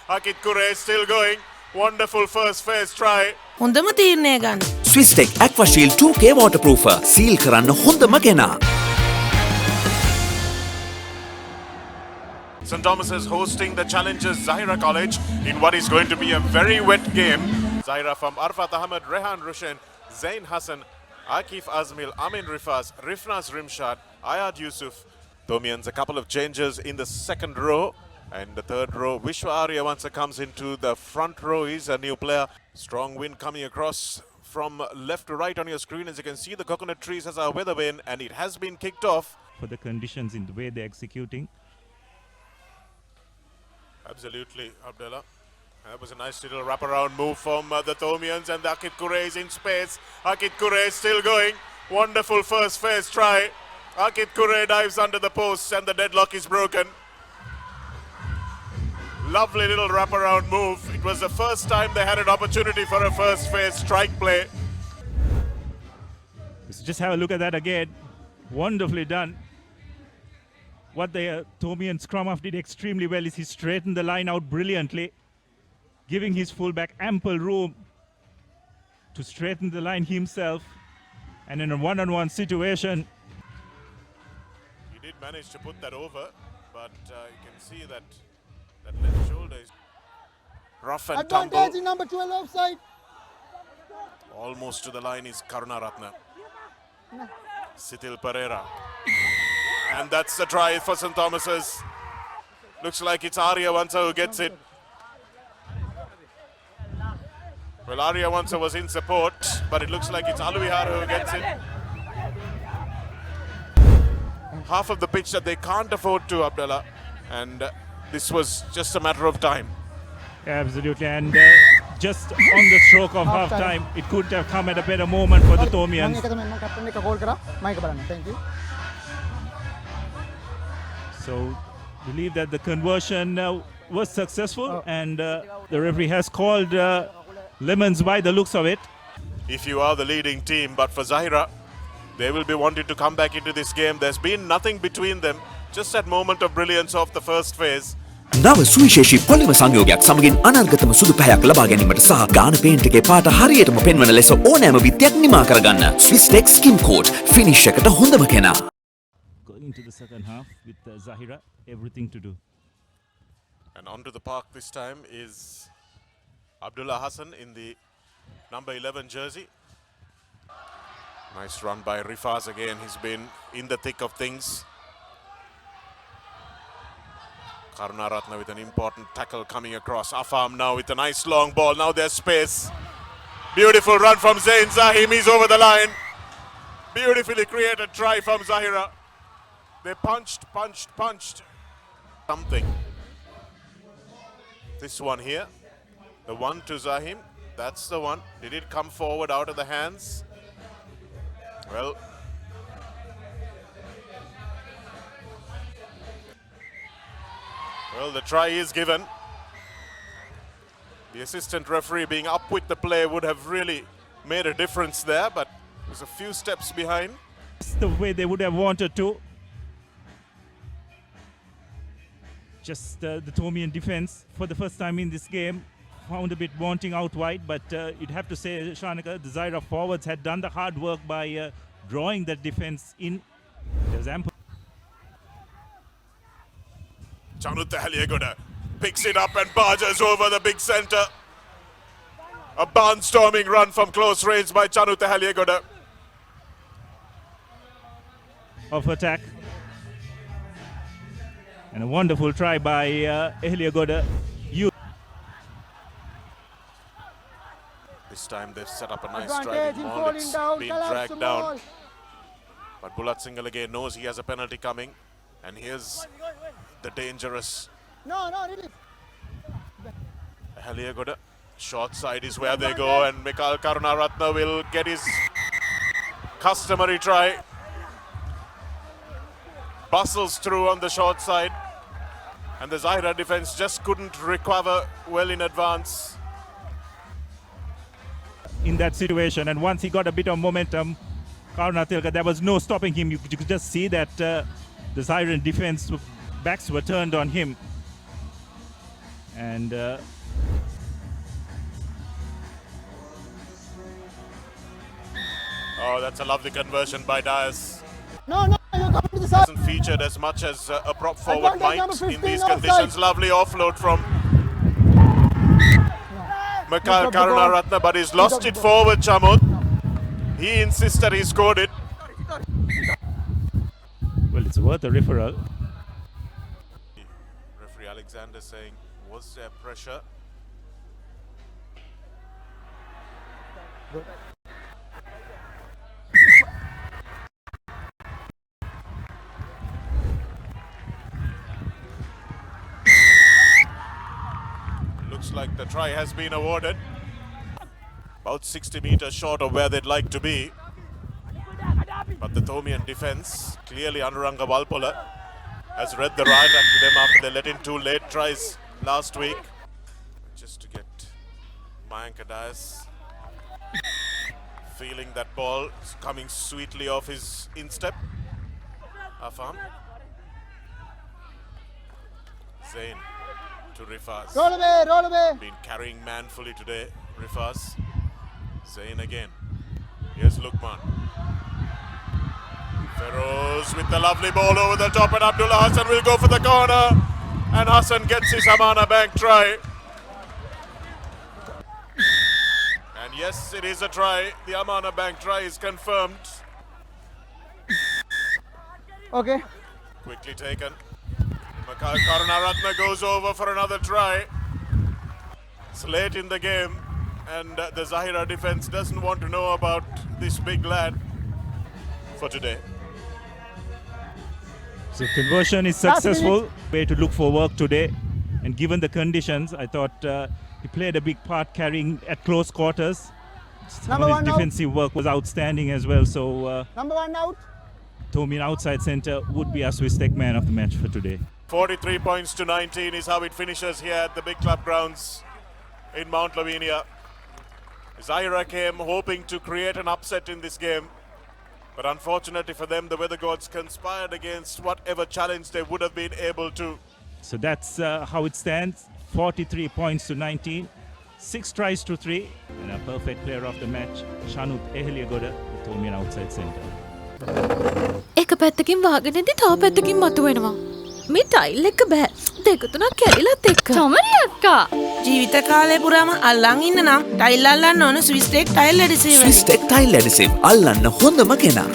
Akit Kure still going. Wonderful first phase try. හොඳම තීරණය ගන්න. Swisstech Aqua Shield 2K waterproofer seal කරන්න හොඳම කෙනා. St. Thomas is hosting the challengers Zahira College in what is going to be a very wet game. Zahira from Arfat Ahmed, Rehan Rushen, Zain Hassan, Akif Azmil, Amin Rifaz, Rifnaz Rimshad, Ayad Yusuf. Thomians, a couple of changes in the second row. And the third row, Vishwa Arya once comes into the front row. He's a new player. Strong wind coming across from left to right on your screen. As you can see, the coconut trees as our weather vane, and it has been kicked off. For the conditions in the way they're executing. Absolutely, Abdullah. That was a nice little wraparound move from the Thomians, and the Akit Kure is in space. Akit Kure still going. Wonderful first phase try. Akit Kure dives under the posts, and the deadlock is broken. Lovely little wraparound move. It was the first time they had an opportunity for a first phase strike play. Let's just have a look at that again. Wonderfully done. What the Thomian scrum half did extremely well is he straightened the line out brilliantly, giving his fullback ample room to straighten the line himself. And in a one-on-one situation, He did manage to put that over, but you can see that left shoulder is rough and tumble. Advantage in number 12 offside. Almost to the line is Karunaratne. Sitil Pereira. And that's the try for St. Thomas's. Looks like it's Arya Wansa who gets it. Well, Arya Wansa was in support, but it looks like it's Aluvihar who gets it. Half of the pitch that they can't afford to, Abdullah. And this was just a matter of time. absolutely, and just on the stroke of half time, it could have come at a better moment for the Thomians. Thank you. So, believe that the conversion was successful, and the referee has called lemons by the looks of it. If you are the leading team, but for Zahira, they will be wanting to come back into this game. There's been nothing between them. Just that moment of brilliance of the first phase. නව සුවිශේෂී පොලිම සංයෝගයක් සමගින් අනර්ගතම සුදු පැහැයක් ලබා ගැනීමට සහ ගාන paint එකේ පාට හරියටම පෙන්වන ලෙස ඕනෑම විත්‍යක් නිමා කරගන්න. Swisstech Skim Coat ෆිනිෂ් එකට හොඳම කෙනා. Going into the second half with Zahira, everything to do. And onto the park this time is Abdullah Hassan in the number 11 jersey. Nice run by Rifaz again. He's been in the thick of things. Karunaratne with an important tackle coming across. Afam now with a nice long ball. Now there's space. Beautiful run from Zain Zahim. He's over the line. Beautifully created try from Zahira. They punched. Something. This one here. The one to Zahim. That's the one. Did it come forward out of the hands? Well, the try is given. The assistant referee being up with the play would have really made a difference there, but was a few steps behind. It's the way they would have wanted to. Just the Thomian defense, for the first time in this game, found a bit wanting out wide, but you'd have to say, Shanika, the Zahira forwards had done the hard work by drawing that defense in. There's ample. Chanutha Haliegoda picks it up and barges over the big centre. A barnstorming run from close range by Chanutha Haliegoda. Of attack. And a wonderful try by Haliegoda. This time they've set up a nice driving ball. It's been dragged down. But Bulat Singhal again knows he has a penalty coming. And here's the dangerous Really. Haliegoda. Short side is where they go, and Mikhail Karunaratne will get his customary try. Bustles through on the short side. And the Zahira defense just couldn't recover well in advance. In that situation, and once he got a bit of momentum, Karunatilka, there was no stopping him. You could just see that the Zahiran defense backs were turned on him. And Oh, that's a lovely conversion by Dias. No, no, you're coming to the side. Hasn't featured as much as a prop forward Advantage might number in 15 these offside. conditions. Lovely offload from Mikhail Pick up the ball. Karunaratne, but he's Pick up lost the it ball. forward, Chamud. He insists that he scored it. well, it's worth a referral. Referee Alexander saying, was there pressure? Looks like the try has been awarded. About 60 meters short of where they'd like to be. But the Thomian defense, clearly Anuranga Valpola, has read the right to them after they let in 2 late tries last week. Just to get Mayank Dias feeling that ball coming sweetly off his instep. Afam. Zain to Rifaz. Roll away. Been carrying manfully today, Rifaz. Zain again. Here's Lukman. Feroz with the lovely ball over the top, and Abdullah Hassan will go for the corner. And Hassan gets his Amana Bank try. And yes, it is a try. The Amana Bank try is confirmed. Okay. Quickly taken. Mikhail Karunaratne goes over for another try. It's late in the game, and the Zahira defense doesn't want to know about this big lad for today. So conversion is Last successful. Way to look for work today. And given the conditions, I thought he played a big part carrying at close quarters. Some Number of his one out. defensive work was outstanding as well. So Number 1 out. Thomian outside centre would be our Swiss Tech man of the match for today. 43 points to 19 is how it finishes here at the big club grounds in Mount Lavinia. Zahira came hoping to create an upset in this game, but unfortunately for them, the weather gods conspired against whatever challenge they would have been able to. So that's how it stands. 43 points to 19. 6 tries to 3. And a perfect player of the match, Shanut Eheliagoda, the Thomian outside centre. එක පැත්තකින් වාගෙනදී තව පැත්තකින් මතුවෙනවා. මේ tile එක බෑ. දෙක තුනක් කැඩිලත් එක්ක. චමරි අක්කා. ජීවිත කාලය පුරාම අල්ලන් ඉන්න නම් ටයිල් අල්ලන්න ඕන Swiss tech tile adhesive. Swiss tech tile adhesive අල්ලන්න හොඳම කෙනා.